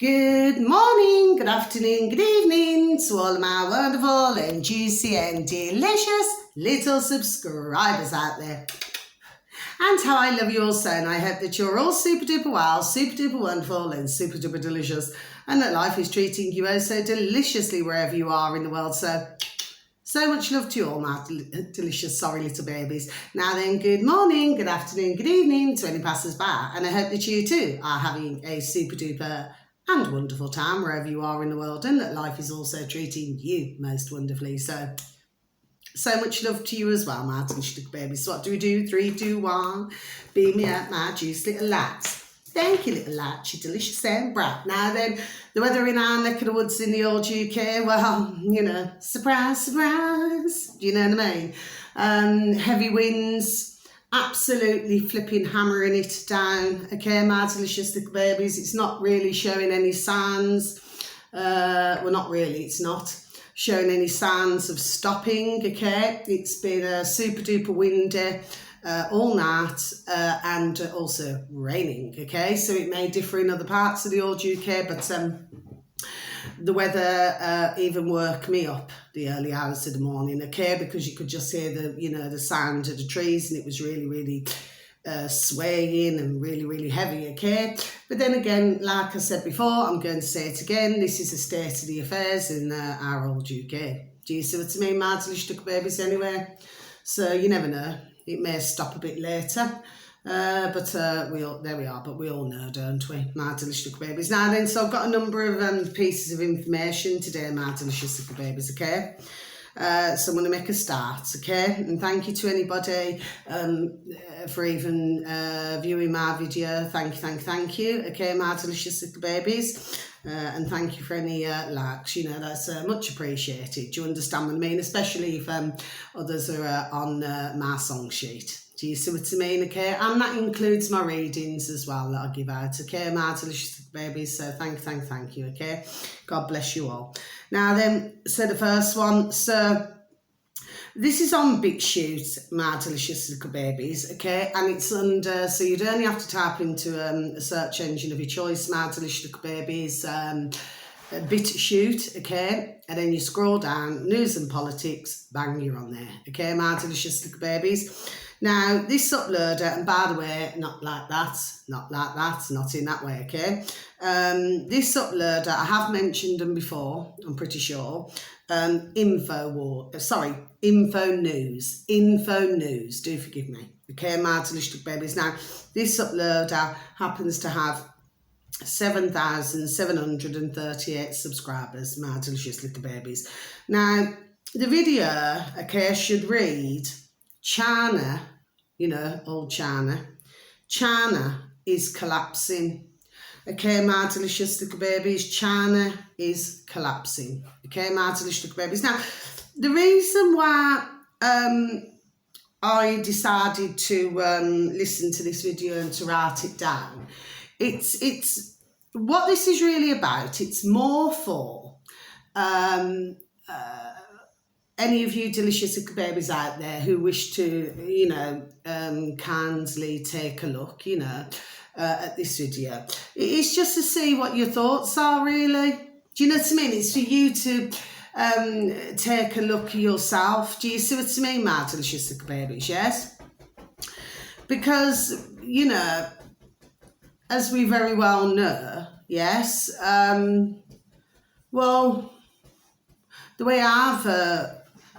Good morning, good afternoon, good evening to all of my wonderful and juicy and delicious little subscribers out there. And how I love you all so, and I hope that you're all super duper well, super duper wonderful and super duper delicious, and that life is treating you oh so deliciously wherever you are in the world. So much love to you all, my delicious, sorry little babies. Now then, good morning, good afternoon, good evening to any passers-by, and I hope that you too are having a super duper and wonderful time wherever you are in the world, and that life is also treating you most wonderfully. So much love to you as well, my delicious little babies. So what do we do? 3, 2, 1. Beam me up, my juice little lads. Thank you, little lads, you delicious and bright. Now then, the weather in our neck of the woods in the old UK, well, you know, surprise, surprise. Do you know what I mean? Heavy winds, absolutely flipping hammering it down. Okay, my delicious little babies, it's not really showing any signs. Well, not really, it's not showing any signs of stopping. Okay, it's been super duper windy all night and also raining. Okay, so it may differ in other parts of the old UK, but the weather even woke me up the early hours of the morning, okay, because you could just hear the sound of the trees, and it was really swaying and really heavy, okay. But then again, like I said before, I'm going to say it again, this is the state of the affairs in our old UK. Do you see what I mean, my delicious little babies, anyway? So you never know, it may stop a bit later. But there we are, but we all know, don't we, my delicious little babies. Now then, so I've got a number of pieces of information today, my delicious little babies, okay. So I'm going to make a start, okay, and thank you to anybody for even viewing my video. Thank you, okay, my delicious little babies, and thank you for any likes, you know, that's much appreciated. Do you understand what I mean, especially if others are on my song sheet. Do you see what I mean, okay? And that includes my readings as well that I give out, okay, my delicious babies. So thank you, okay? God bless you all. Now then, so the first one, so this is on BitChute, my delicious little babies, okay? And it's under, so you'd only have to type into a search engine of your choice, my delicious little babies, BitChute, okay, and then you scroll down, news and politics, bang, you're on there, okay, my delicious little babies. Now, this uploader, and by the way, not like that, not in that way, okay? This uploader, I have mentioned them before, I'm pretty sure. Info News, do forgive me, okay, my delicious babies. Now, this uploader happens to have 7,738 subscribers, my delicious little babies. Now, the video, okay, should read, China, you know, old China is collapsing. Okay, my delicious little babies, China is collapsing. Okay, my delicious little babies. Now, the reason why I decided to listen to this video and to write it down, it's what this is really about. It's more for any of you delicious little babies out there who wish to, you know, kindly take a look, you know, at this video. It's just to see what your thoughts are, really. Do you know what I mean? It's for you to take a look yourself. Do you see what I mean, my delicious little babies? Yes? Because, you know, as we very well know, yes, well, the way I've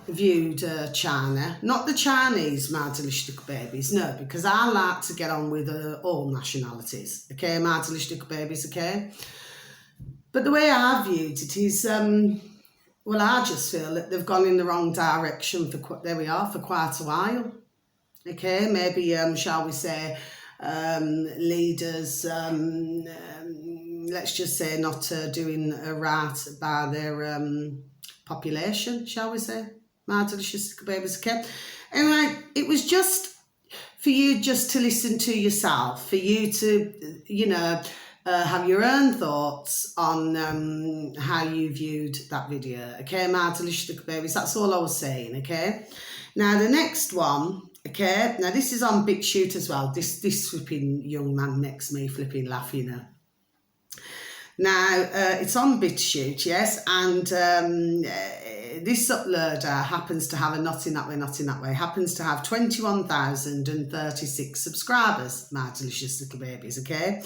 viewed China, not the Chinese, my delicious little babies, no, because I like to get on with all nationalities, okay, my delicious little babies, okay. But the way I viewed it is, well, I just feel that they've gone in the wrong direction for quite a while, okay. Maybe, shall we say, leaders, let's just say, not doing right by their population, shall we say, my delicious babies, okay. Anyway, it was just for you just to listen to yourself, for you to, you know, have your own thoughts on how you viewed that video, okay, my delicious babies. That's all I was saying, okay. Now the next one, okay, now this is on BitChute as well. This flipping young man makes me flipping laugh, you know. Now, it's on BitChute, yes, and this uploader happens to have a not in that way, happens to have 21,036 subscribers, my delicious little babies, okay?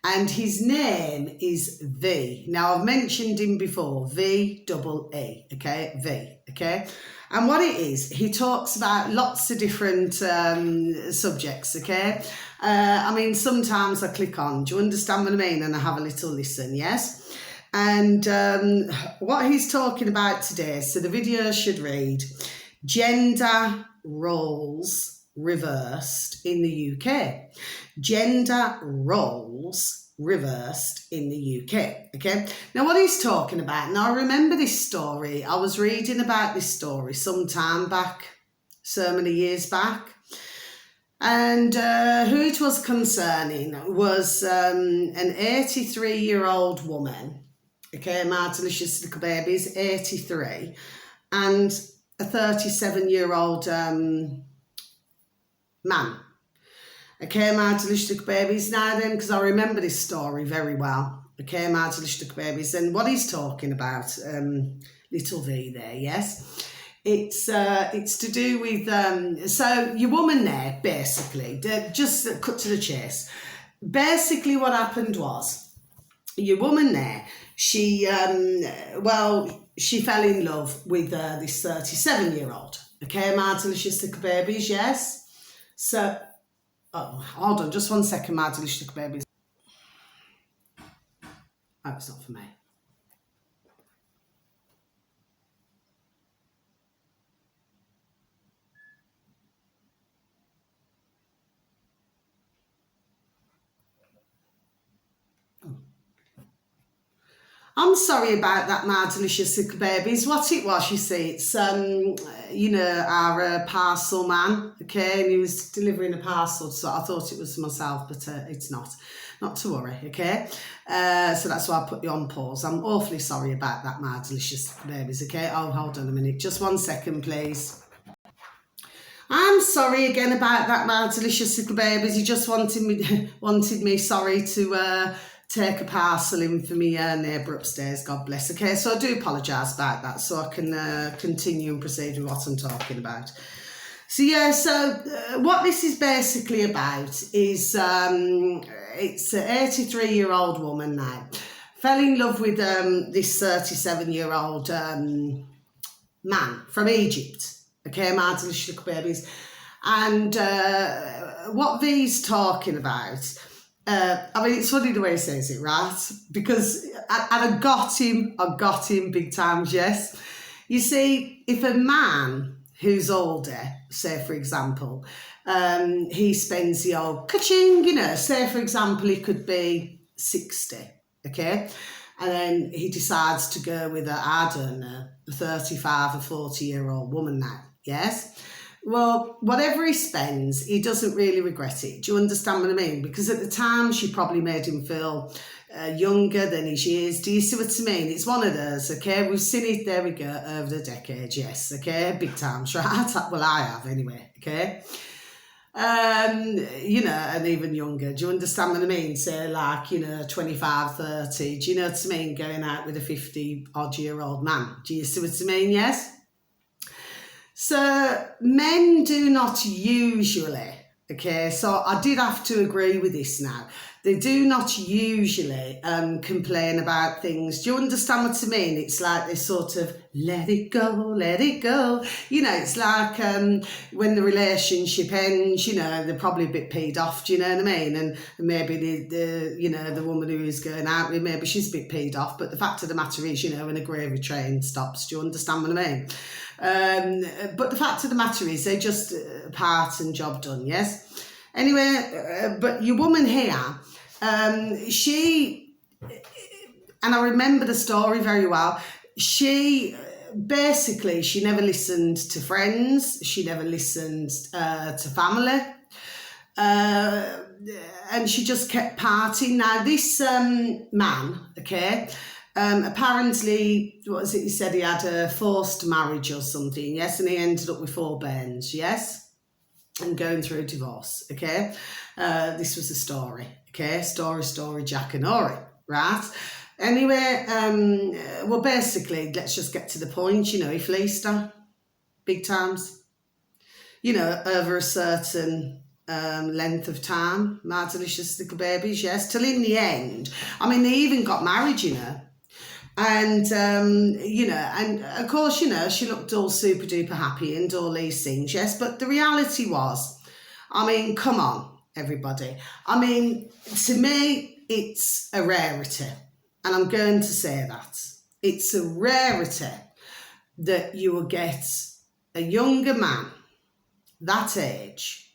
And his name is V. Now, I've mentioned him before, V-E-E, okay, V, okay? And what it is, he talks about lots of different subjects, okay? I mean, sometimes I click on, do you understand what I mean? And I have a little listen, yes? And what he's talking about today, so the video should read, gender roles reversed in the UK. Gender roles reversed in the UK, okay? Now, what he's talking about, now I remember this story, I was reading about this story some time back, so many years back, and who it was concerning was an 83-year-old woman, okay, my delicious little babies, 83, and a 37-year-old man. Okay, my delicious little babies. Now then, because I remember this story very well. Okay, my delicious little babies. And what he's talking about, little V there, yes? It's to do with, so your woman there, basically, just cut to the chase. Basically what happened was, your woman there, she fell in love with this 37-year-old. Okay, my delicious little babies, yes? So, oh, hold on, just 1 second, my delicious little babies. Oh, it's not for me. I'm sorry about that, my delicious little babies. What it was, you see, it's, you know, our parcel man, okay, and he was delivering a parcel, so I thought it was myself, but it's not. Not to worry, okay? So that's why I put you on pause. I'm awfully sorry about that, my delicious little babies, okay? Oh, hold on a minute. Just 1 second, please. I'm sorry again about that, my delicious little babies. He just wanted me, sorry, to take a parcel in for me neighbour upstairs, God bless. Okay, so I do apologise about that, so I can continue and proceed with what I'm talking about. So yeah, so what this is basically about is it's an 83-year-old woman now, fell in love with this 37-year-old man from Egypt, okay, my delicious little babies. And what V's talking about, I mean, it's funny the way he says it, right? Because I got him big times, yes. You see, if a man who's older, say for example, he spends the old ka-ching, you know, say for example, he could be 60, okay? And then he decides to go with I don't know, a 35 or 40-year-old woman now, yes? Well, whatever he spends, he doesn't really regret it. Do you understand what I mean? Because at the time, she probably made him feel younger than he is. Do you see what I mean? It's one of those, okay? We've seen it, there we go, over the decades, yes, okay? Big times, right? Well, I have anyway, okay? You know, and even younger. Do you understand what I mean? Say like, you know, 25, 30. Do you know what I mean? Going out with a 50-odd-year-old man. Do you see what I mean? Yes? So men do not usually, okay, so I did have to agree with this now. They do not usually complain about things. Do you understand what I mean? It's like they sort of let it go, let it go. You know, it's like when the relationship ends, you know, they're probably a bit peed off, do you know what I mean? And maybe the you know, the woman who is going out with, maybe she's a bit peed off, but the fact of the matter is, you know, when a gravy train stops, do you understand what I mean? But the fact of the matter is they just part and job done, yes? Anyway, but your woman here, she, and I remember the story very well, she basically, she never listened to friends, she never listened to family, and she just kept partying. Now this man, okay, apparently, what was it, he said he had a forced marriage or something, yes, and he ended up with 4 bairns, yes, and going through a divorce, okay. This was a story, okay, story, Jack and Ori, right? Anyway, well, basically, let's just get to the point. You know, he fleeced her big times. You know, over a certain length of time. My delicious little babies, yes. Till in the end, I mean, they even got married, you know. And, you know, and of course, you know, she looked all super duper happy and all these things, yes. But the reality was, I mean, come on, everybody. I mean, to me, it's a rarity. And I'm going to say that. It's a rarity that you will get a younger man that age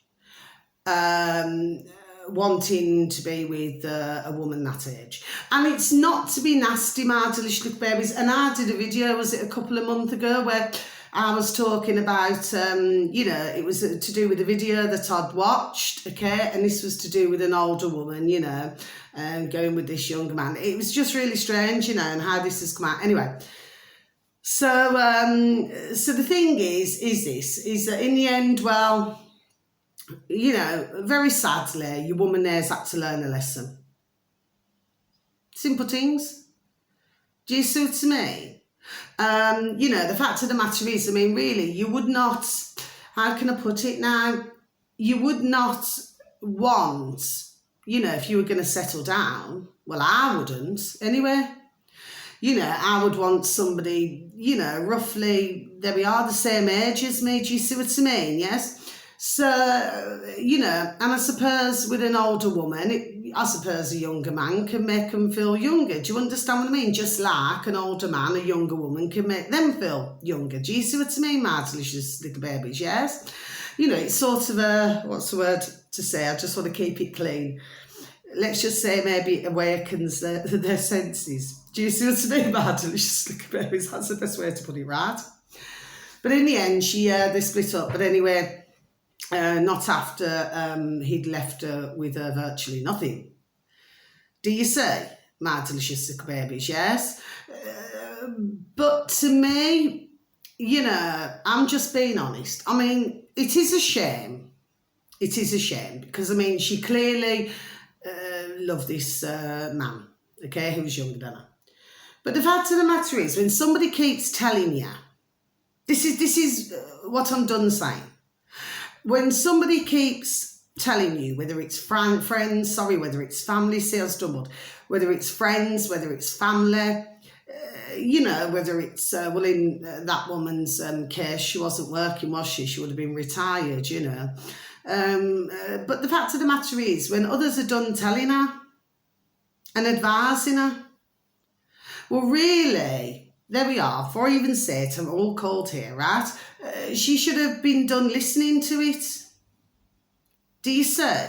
wanting to be with a woman that age. And it's not to be nasty, my delicious little babies. And I did a video, was it a couple of months ago, where I was talking about, you know, it was to do with a video that I'd watched, okay, and this was to do with an older woman, you know, going with this younger man. It was just really strange, you know, and how this has come out. Anyway, so the thing is that in the end, well, you know, very sadly, your woman there's had to learn a lesson. Simple things. Do you see what I mean? You know, the fact of the matter is, I mean, really, you would not, how can I put it now? You would not want, you know, if you were going to settle down, well, I wouldn't anyway. You know, I would want somebody, you know, roughly, there we are, the same age as me. Do you see what I mean? Yes. So, you know, and I suppose with an older woman, I suppose a younger man can make them feel younger. Do you understand what I mean? Just like an older man, a younger woman can make them feel younger. Do you see what I mean, my delicious little babies? Yes. You know, it's sort of a, what's the word to say? I just want to keep it clean. Let's just say maybe it awakens their senses. Do you see what I mean, my delicious little babies? That's the best way to put it, right? But in the end, they split up. But anyway, not after he'd left her with virtually nothing. Do you see, my delicious little babies? Yes. But to me, you know, I'm just being honest. I mean, it is a shame. It is a shame because, I mean, she clearly loved this man, okay, who was younger than her. But the fact of the matter is, when somebody keeps telling you, this is what I'm done saying. When somebody keeps telling you, whether it's friends, whether it's family, see I stumbled, whether it's friends, whether it's family, you know, whether it's, well, in that woman's case, she wasn't working, was she? She would have been retired, you know. But the fact of the matter is, when others are done telling her and advising her, well, really, there we are, before I even say it, I'm all cold here, right? She should have been done listening to it. Do you see?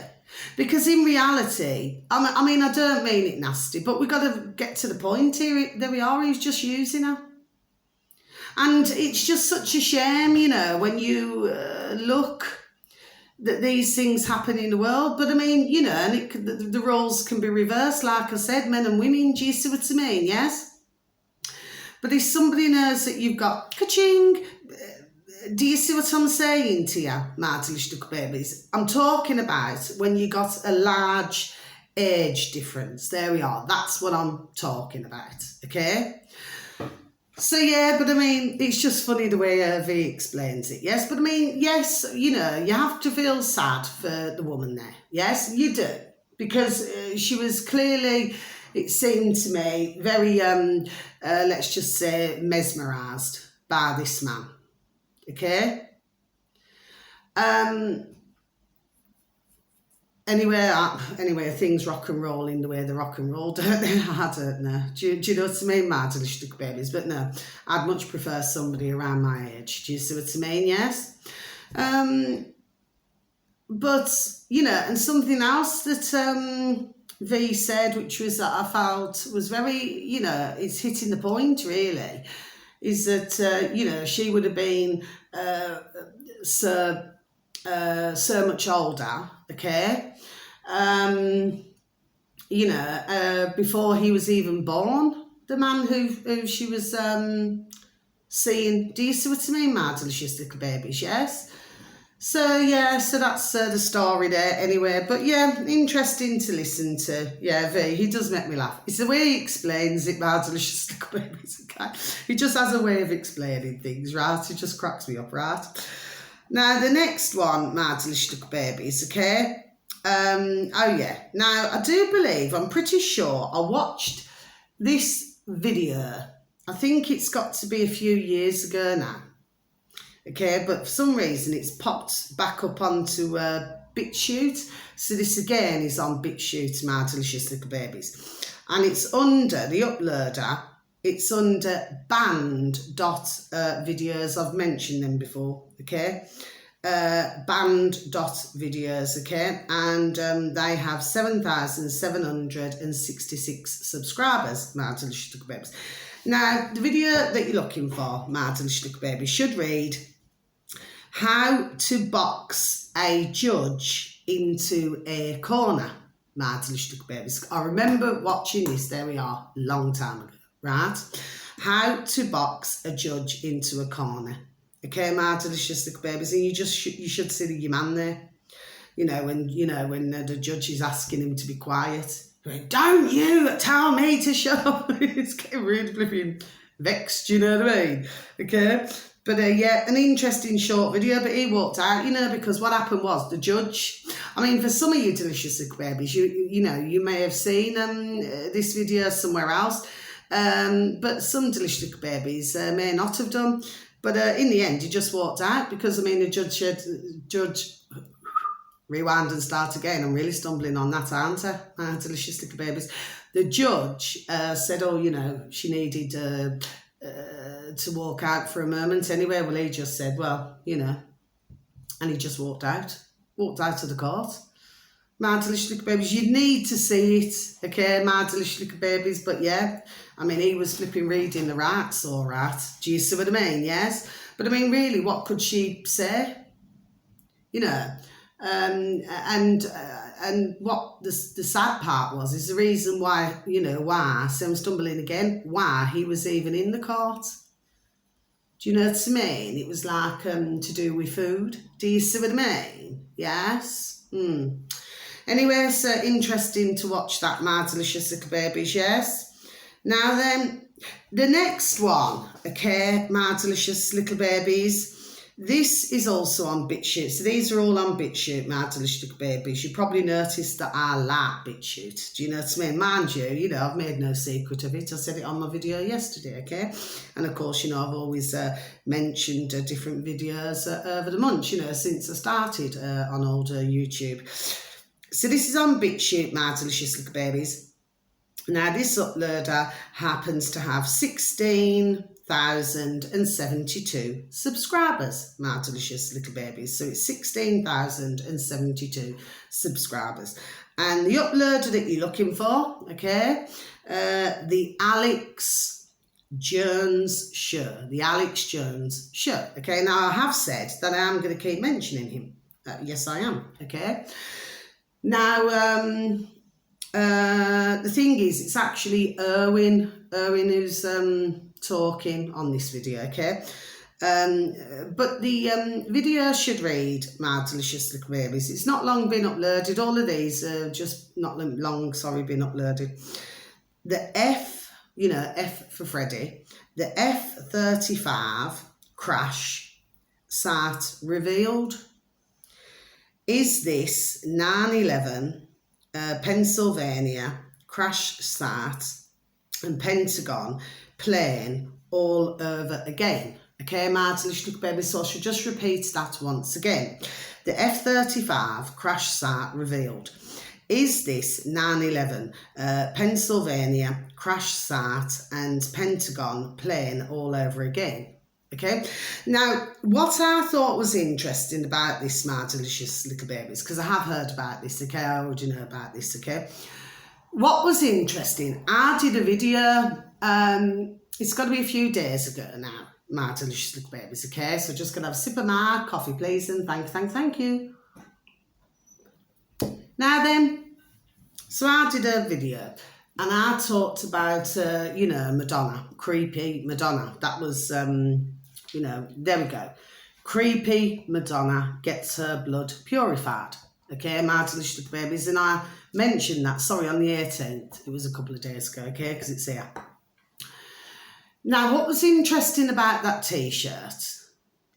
Because in reality, I mean, I don't mean it nasty, but we've got to get to the point here. There we are, he's just using her. And it's just such a shame, you know, when you look that these things happen in the world. But I mean, you know, and the roles can be reversed, like I said, men and women. Do you see what I mean? Yes? But if somebody knows that you've got ka-ching, do you see what I'm saying to you, my delicious little babies? I'm talking about when you got a large age difference. There we are. That's what I'm talking about, okay? So, yeah, but I mean, it's just funny the way Hervey explains it, yes? But I mean, yes, you know, you have to feel sad for the woman there. Yes, you do. Because she was clearly, it seemed to me, very, let's just say, mesmerised by this man. Okay? Anyway, things rock and roll in the way they rock and roll, don't they? I don't know. Do you know what I mean, my delicious little babies? But no, I'd much prefer somebody around my age. Do you see what I mean? Yes? But, you know, and something else that V said, which was that I felt was very, you know, it's hitting the point, really, is that, you know, she would have been so much older, okay, you know, before he was even born, the man who she was seeing. Do you see what I mean, my delicious little babies? Yes. So yeah, so that's the story there anyway. But yeah, interesting to listen to. Yeah, V, he does make me laugh. It's the way he explains it, my delicious little babies, okay? He just has a way of explaining things, right? It just cracks me up, right? Now, the next one, my delicious little babies, okay? Oh yeah, now I do believe, I'm pretty sure I watched this video. I think it's got to be a few years ago now. Okay, but for some reason it's popped back up onto BitChute. So this again is on BitChute, my delicious little babies. And it's under the uploader, it's under banned.videos. I've mentioned them before, okay? Banned.videos, okay? And they have 7,766 subscribers, my delicious little babies. Now, the video that you're looking for, my delicious little baby, should read how to box a judge into a corner, my delicious little babies. I remember watching this, there we are, long time ago, right? How to box a judge into a corner. Okay, my delicious little babies, and you should see your man there. When the judge is asking him to be quiet. Going, don't you tell me to shut up. It's getting really flipping vexed, you know what I mean? Okay. But yeah, an interesting short video, but he walked out, because what happened was the judge, I mean, for some of you delicious little babies, you may have seen this video somewhere else, but some delicious little babies may not have done. But in the end, he just walked out because, I mean, the judge rewind and start again. I'm really stumbling on that, aren't I? Delicious little babies. The judge said, she needed to walk out for a moment anyway. Well, he just said, and he just walked out of the court. My delicious little babies, you need to see it, okay, my delicious little babies. But yeah, I mean, he was flipping reading the rights, all right. Do you see what I mean? Yes. But I mean, really, what could she say? And what the sad part was is the reason why, so I'm stumbling again, why he was even in the court. Do you know what I mean? It was like to do with food. Do you see what I mean? Yes? Anyway, so interesting to watch that, my delicious little babies, yes? Now then, the next one, okay, my delicious little babies, this is also on BitChute. So these are all on BitChute, my delicious little babies. You probably noticed that I like BitChute. Do you know what I mean? Mind you, I've made no secret of it. I said it on my video yesterday, okay? And of course, I've always mentioned different videos over the months, since I started on old YouTube. So this is on BitChute, my delicious little babies. Now, this uploader happens to have 16,072 subscribers, my delicious little babies. So it's 16,072 subscribers. And the uploader that you're looking for, okay, the Alex Jones Show. The Alex Jones Show. Okay, now I have said that I am going to keep mentioning him. Yes, I am, okay. Now, the thing is, it's actually Erwin who's talking on this video, okay? But the video should read, my delicious little babies. It's not long been uploaded. All of these are just not long, been uploaded. The F, F for Freddy, the F-35 crash site revealed. Is this 9/11 Pennsylvania crash site and Pentagon plane all over again? Okay, my delicious little baby, so I should just repeat that once again. The F-35 crash site revealed. Is this 9/11 Pennsylvania crash site and Pentagon plane all over again? Okay, now what I thought was interesting about this, my delicious little babies, because I have heard about this, okay, I already know about this, okay. What was interesting, I did a video, it's got to be a few days ago now, my delicious little babies, okay, so just going to have a sip of my coffee, please, and thank you. Now then, so I did a video, and I talked about, Madonna, creepy Madonna. That was, there we go. Creepy Madonna gets her blood purified. Okay, my delicious little babies, and I mentioned that, sorry, on the 18th. It was a couple of days ago, okay, because it's here. Now, what was interesting about that T-shirt,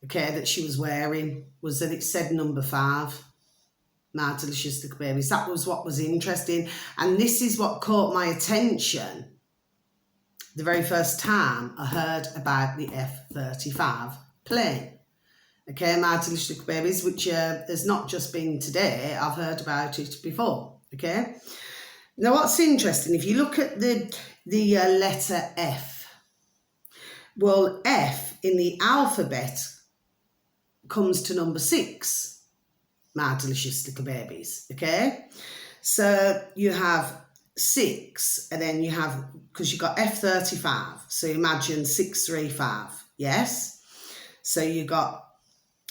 okay, that she was wearing, was that it said number 5. My delicious little babies. That was what was interesting. And this is what caught my attention the very first time I heard about the F-35 plane. Okay, my delicious little babies, which has not just been today, I've heard about it before. Okay. Now, what's interesting, if you look at the letter F, well, F in the alphabet comes to number 6. My delicious little babies, okay? So you have 6, and then you have, because you've got F-35, so imagine 635, yes? So you got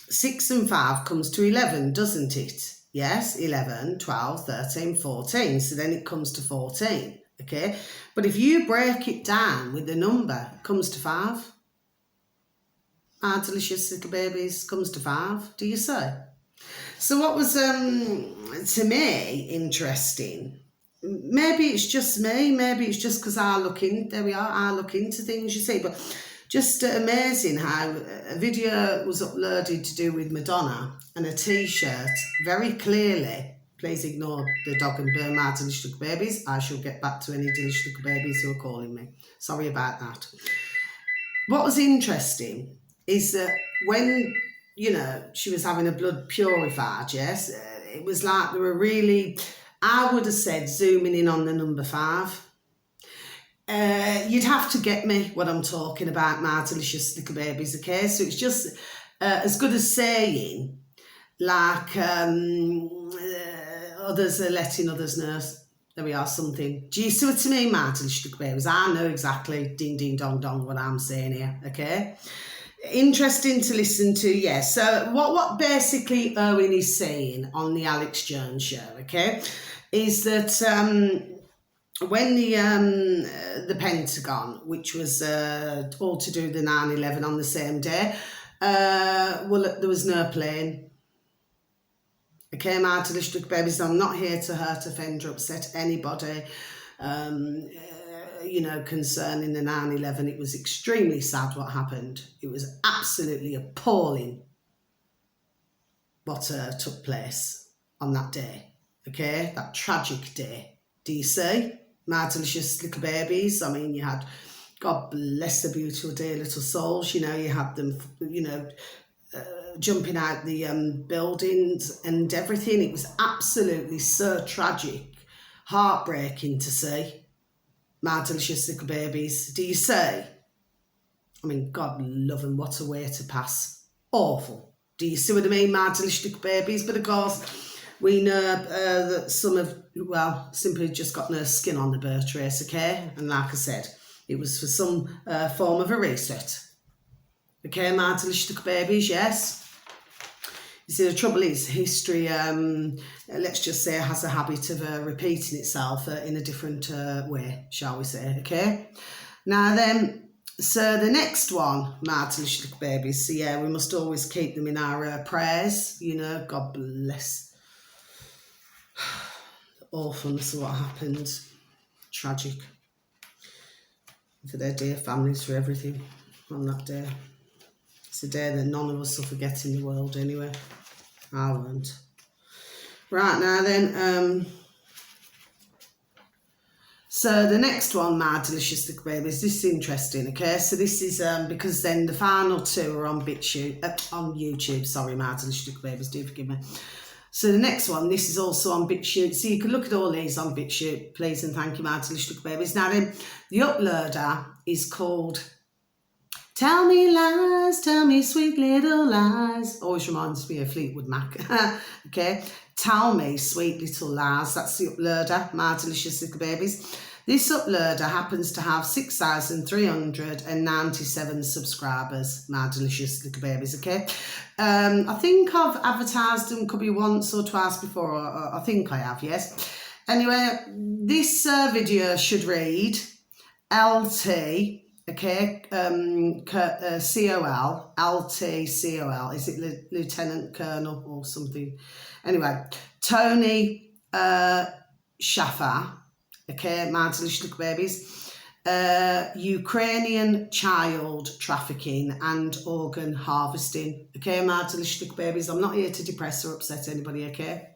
6 and 5 comes to 11, doesn't it? Yes, 11, 12, 13, 14, so then it comes to 14, okay? But if you break it down with the number, it comes to 5. My delicious little babies, comes to 5, do you see? So what was, to me, interesting, maybe it's just me, maybe it's just because I look into things, you see, but just amazing how a video was uploaded to do with Madonna and a T-shirt, very clearly, please ignore the dog and bird, my delicious little babies, I shall get back to any delicious little babies who are calling me, sorry about that. What was interesting is that when, you know, she was having her blood purified, yes, it was like they were really, I would have said, zooming in on the number 5. You'd have to get me what I'm talking about, my delicious little babies, okay? So it's just as good as saying, like, others are letting others know. There we are, something. Do you see what I mean, my delicious little babies? I know exactly, ding, ding, dong, dong, what I'm saying here, okay? Interesting to listen to, yes. So what basically Owen is saying on the Alex Jones show, okay, is that when the Pentagon, which was all to do with the 9/11 on the same day, well, there was no plane. Okay, my delicious babies, I'm not here to hurt, offend, or upset anybody. You know, concerning the 9/11, it was extremely sad what happened. It was absolutely appalling what took place on that day, okay, that tragic day. Do you see, my delicious little babies? I mean, you had, God bless the beautiful dear little souls, you know, you had them, you know, jumping out the buildings and everything. It was absolutely so tragic, heartbreaking to see. My delicious little babies, do you say? I mean, God love them, what a way to pass. Awful. Do you see what I mean, my delicious little babies? But of course, we know that some have, well, simply just got no skin on the birth trace, okay? And like I said, it was for some form of a reset. Okay, my delicious little babies, yes? You see, the trouble is, history, let's just say, has a habit of repeating itself in a different way, shall we say, okay? Now then, so the next one, my delicious little babies, so yeah, we must always keep them in our prayers, you know, God bless. The awfulness of what happened, tragic. For their dear families, for everything on that day. It's a day that none of us will forget in the world anyway. I won't. Right, now then, so the next one, my delicious little babies, this is interesting, okay? So this is, because then the final 2 are on YouTube, sorry, my delicious little babies, do forgive me. So the next one, this is also on BitChute. So you can look at all these on BitChute, please and thank you, my delicious little babies. Now then, the uploader is called Tell Me Lies, Tell Me Sweet Little Lies. Always reminds me of Fleetwood Mac. Okay, Tell Me Sweet Little Lies. That's the uploader, my delicious little babies. This uploader happens to have 6,397 subscribers, my delicious little babies, okay? I think I've advertised them, could be once or twice before, or I think I have, yes. Anyway, this video should read LT okay, COL, LTCOL, is it Lieutenant Colonel or something? Anyway, Tony Shafar, okay, my delicious little babies, Ukrainian child trafficking and organ harvesting, okay, my delicious little babies. I'm not here to depress or upset anybody, okay?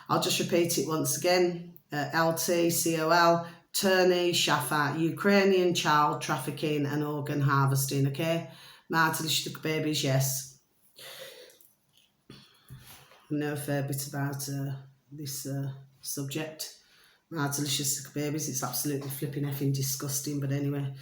I'll just repeat it once again. LTCOL, Tony Shafar, Ukrainian child trafficking and organ harvesting, okay? My delicious little babies, yes. I know a fair bit about this subject. My delicious little babies, it's absolutely flipping effing disgusting, but anyway.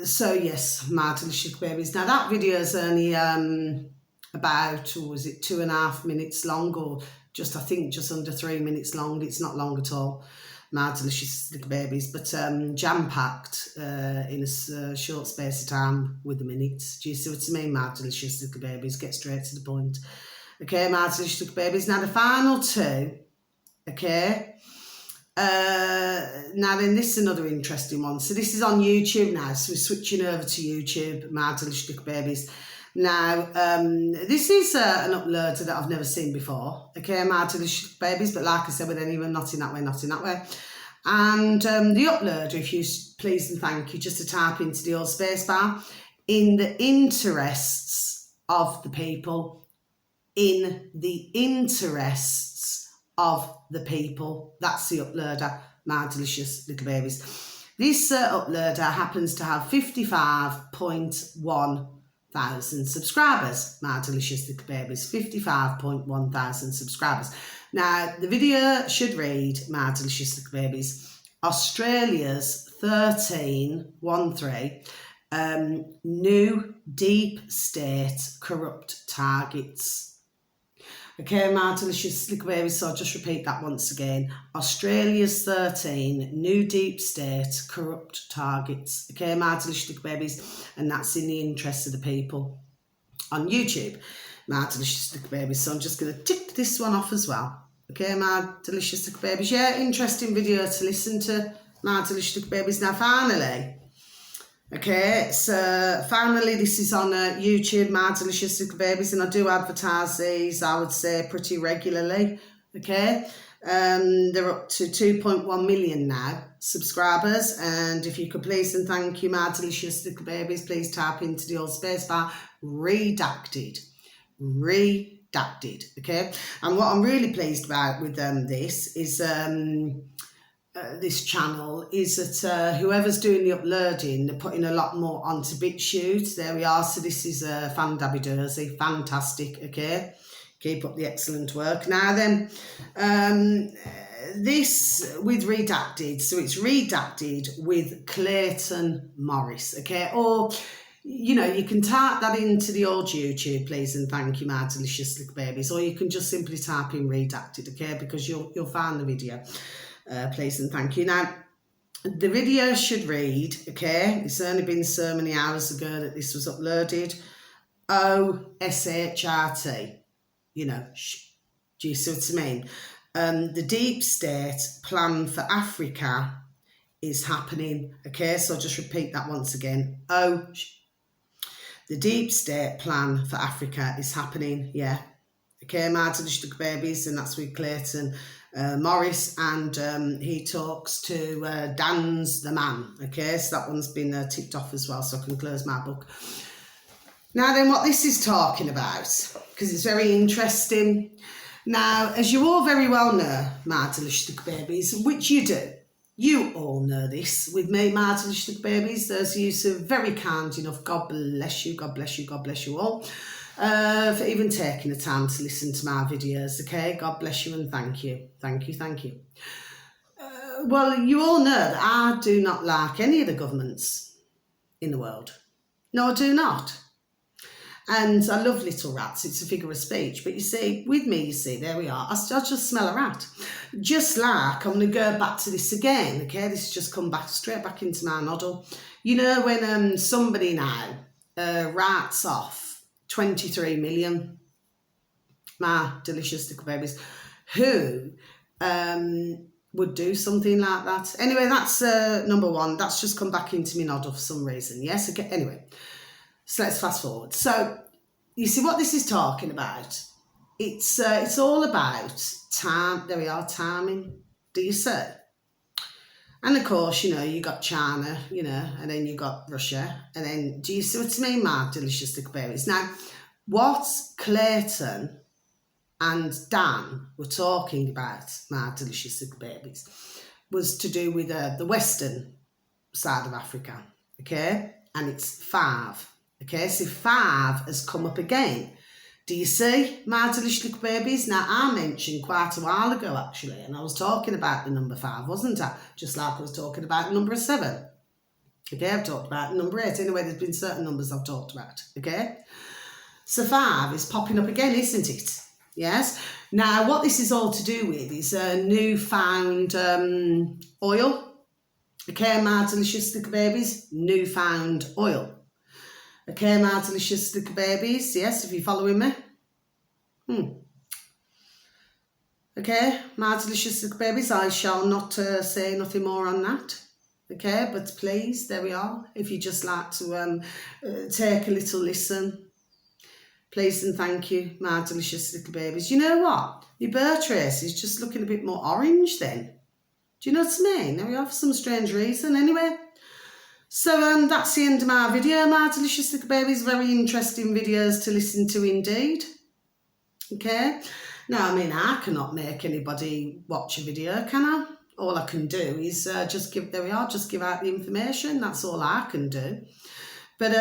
So yes, my delicious little babies. Now that video is only about, or was it 2.5 minutes long, or just, I think, just under 3 minutes long. It's not long at all, my delicious little babies, but jam-packed in a short space of time with the minutes. Do you see what I mean, my delicious little babies? Get straight to the point. Okay, my delicious little babies. Now the final two, okay. Now then, this is another interesting one. So this is on YouTube now, so we're switching over to YouTube, my delicious little babies. Now, this is an uploader that I've never seen before, okay, my delicious babies, but like I said with anyone, not in that way, not in that way. And the uploader, if you please and thank you, just to type into the old space bar, in the interests of the people, in the interests of the people. That's the uploader, my delicious little babies. This uploader happens to have 55.1 thousand subscribers, my delicious little babies. 55.1 thousand subscribers. Now the video should read, my delicious little babies, Australia's 13 new deep state corrupt targets. Okay, my delicious little babies, so I'll just repeat that once again. Australia's 13 new deep state corrupt targets. Okay, my delicious little babies, and that's in the interest of the people on YouTube, my delicious little babies. So I'm just going to tick this one off as well. Okay, my delicious little babies. Yeah, interesting video to listen to, my delicious little babies. Now, finally, okay, so finally this is on YouTube, my delicious little babies, and I do advertise these, I would say, pretty regularly, okay. They're up to 2.1 million now subscribers, and if you could please and thank you, my delicious little babies, please type into the old space bar, redacted, okay. And what I'm really pleased about with this is this channel is that whoever's doing the uploading, they're putting a lot more onto BitChute. There we are. So this is Fan Dabby Dursey. Fantastic, okay. Keep up the excellent work. Now then, this with redacted. So it's redacted with Clayton Morris, okay. Or, you know, you can type that into the old YouTube, please and thank you, my delicious little babies. Or you can just simply type in redacted, okay, because you'll find the video. Please and thank you. Now, the video should read, okay, it's only been so many hours ago that this was uploaded, OSHRT, you know, do you see what I mean? The deep state plan for Africa is happening, okay, so I'll just repeat that once again. The deep state plan for Africa is happening, yeah, okay, my delicious babies, and that's with Clayton Morris, and he talks to Dan's the man, okay, so that one's been ticked off as well, so I can close my book. Now then, what this is talking about, because it's very interesting. Now, as you all very well know, my delicious babies, which you do, you all know this with me, my delicious babies, those of you who are very kind enough, God bless you, God bless you, God bless you all, for even taking the time to listen to my videos, okay? God bless you and thank you. Thank you, thank you. Well, you all know that I do not like any of the governments in the world. No, I do not. And I love little rats. It's a figure of speech. But you see, with me, you see, there we are. I just smell a rat. Just like, I'm going to go back to this again, okay? This has just come back, straight back into my noddle. You know, when somebody now writes off 23 million, my delicious little babies, who would do something like that. Anyway, that's number one. That's just come back into me nodder for some reason. Yes, okay. Anyway, so let's fast forward. So you see what this is talking about? It's all about time. There we are, timing. Do you see? And of course, you know, you got China, you know, and then you got Russia, and then do you see what I mean, my delicious little babies? Now, what Clayton and Dan were talking about, my delicious little babies, was to do with the western side of Africa, okay? And it's 5, okay? So 5 has come up again. Do you see, my delicious little babies? Now, I mentioned quite a while ago, actually, and I was talking about the number 5, wasn't I? Just like I was talking about number 7. Okay, I've talked about number 8. Anyway, there's been certain numbers I've talked about, okay? So 5 is popping up again, isn't it? Yes. Now, what this is all to do with is a newfound oil. Okay, my delicious little babies, newfound oil. Okay, my delicious little babies, yes, if you're following me. Okay, my delicious little babies, I shall not say nothing more on that. Okay, but please, there we are. If you just like to take a little listen, please and thank you, my delicious little babies. You know what? Your birth trace is just looking a bit more orange then. Do you know what I mean? There we are, for some strange reason. Anyway, so that's the end of my video, my delicious little babies. Very interesting videos to listen to indeed. Okay. Now, I mean, I cannot make anybody watch a video, can I? All I can do is just give out the information. That's all I can do. But,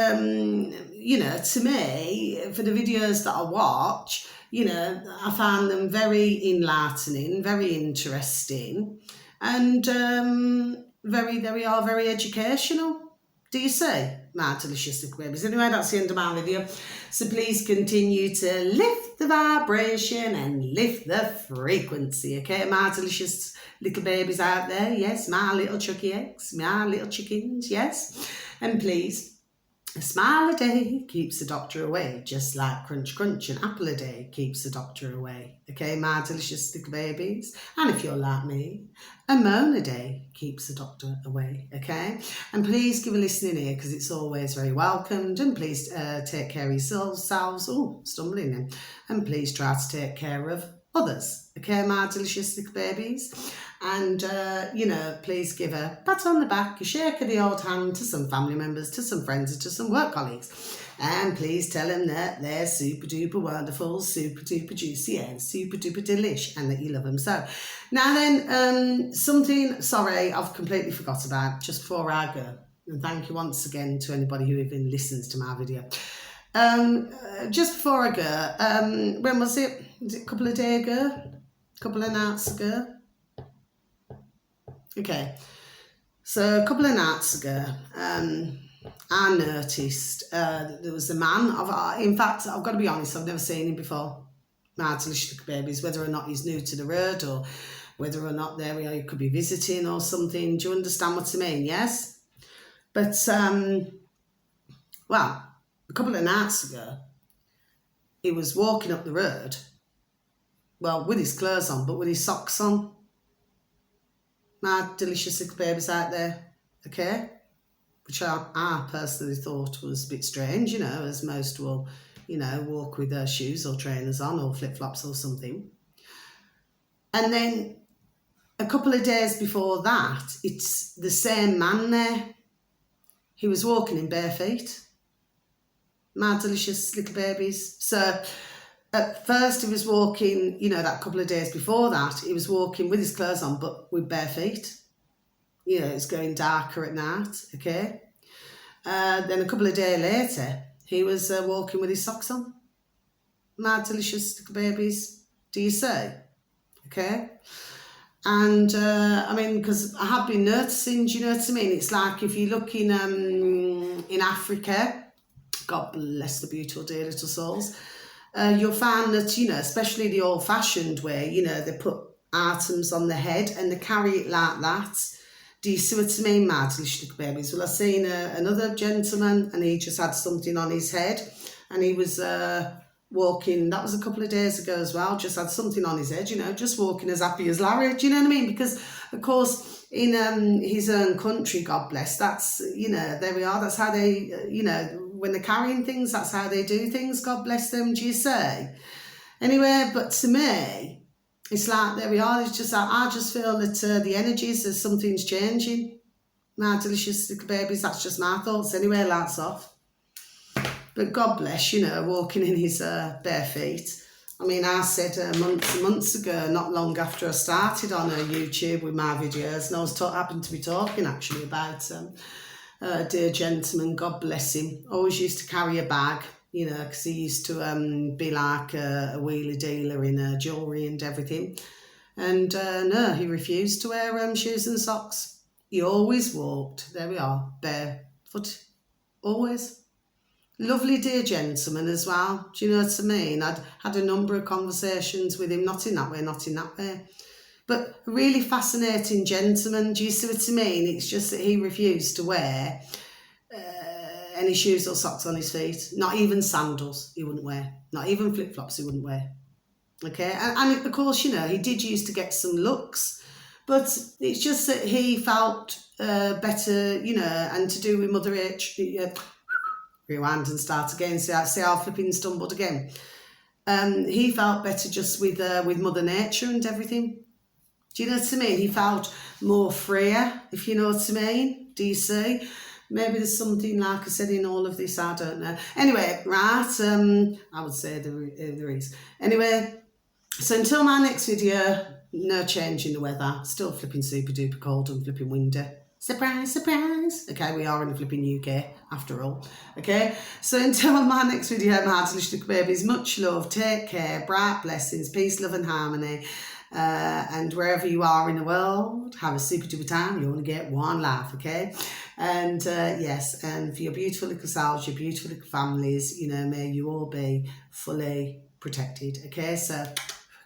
you know, to me, for the videos that I watch, you know, I find them very enlightening, very interesting, and very educational. Do you see, my delicious little babies? Anyway, that's the end of my video. So please continue to lift the vibration and lift the frequency, okay, my delicious little babies out there. Yes, my little chucky eggs, my little chickens, yes. And please, a smile a day keeps the doctor away, just like crunch, crunch, an apple a day keeps the doctor away. Okay, my delicious little babies. And if you're like me, a moan a day keeps the doctor away, okay? And please give a listening ear, because it's always very welcomed. And please take care of yourselves. Oh, stumbling in. And please try to take care of others, okay, my delicious little babies. And, you know, please give a pat on the back, a shake of the old hand to some family members, to some friends, and to some work colleagues. And please tell them that they're super duper wonderful, super duper juicy, and super duper delish, and that you love them so. Now then, something, sorry, I've completely forgot about just before I go. And thank you once again to anybody who even listens to my video. Just before I go, when was it? Was it a couple of days ago? A couple of nights ago? Okay, so a couple of nights ago, I noticed there was a man. In fact, I've got to be honest, I've never seen him before. My delicious little babies, whether or not he's new to the road, or whether or not there we are, he could be visiting or something. Do you understand what I mean? Yes? But, well, a couple of nights ago, he was walking up the road, well, with his clothes on, but with his socks on. My delicious little babies out there, okay? Which I personally thought was a bit strange, you know, as most will, you know, walk with their shoes or trainers on or flip-flops or something. And then a couple of days before that, it's the same man there. He was walking in bare feet. My delicious little babies. So at first he was walking, you know, that couple of days before that, he was walking with his clothes on, but with bare feet. You know, it's going darker at night, okay? Then a couple of days later, he was walking with his socks on. My delicious little babies, do you say? Okay? And, I mean, because I have been noticing, do you know what I mean? It's like if you look in Africa, God bless the beautiful dear little souls, you'll find that, you know, especially the old-fashioned way, you know, they put items on the head and they carry it like that. Do you see what I mean, my delicious little babies? Well, I seen another gentleman and he just had something on his head and he was walking, that was a couple of days ago as well, just had something on his head, you know, just walking as happy as Larry, do you know what I mean? Because of course, in his own country, God bless, that's, there we are, that's how they, when they're carrying things, that's how they do things, God bless them, do you say? Anyway, but to me, it's like, there we are, it's just, I just feel that the energies, there's something's changing. My delicious little babies, that's just my thoughts anyway, lights off. But God bless, walking in his bare feet. I mean, I said months ago, not long after I started on YouTube with my videos, and I was happened to be talking actually about dear gentleman, God bless him, always used to carry a bag, because he used to be like a wheeler dealer in jewellery and everything. And no, he refused to wear shoes and socks. He always walked, there we are, barefoot, always. Lovely dear gentleman as well, do you know what I mean? I'd had a number of conversations with him, not in that way. But a really fascinating gentleman, do you see what I mean? It's just that he refused to wear any shoes or socks on his feet. Not even sandals he wouldn't wear. Not even flip-flops he wouldn't wear. Okay, and of course, he did used to get some looks, but it's just that he felt better, and to do with Mother H... rewind and start again, see how flipping stumbled again. He felt better just with Mother Nature and everything. Do you know what I mean? He felt more freer, if you know what I mean. Do you see? Maybe there's something, like I said, in all of this, I don't know. Anyway, right, I would say there is. Anyway, so until my next video, no change in the weather. Still flipping super duper cold and flipping windy. Surprise, surprise. Okay, we are in the flipping UK, after all. Okay, so until my next video, my delicious little babies, much love, take care, bright blessings, peace, love and harmony. And wherever you are in the world, have a super duper time. You only get one life, okay? And yes, and for your beautiful little selves, your beautiful little families, may you all be fully protected, okay? So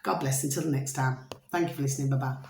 God bless until the next time. Thank you for listening. Bye-bye.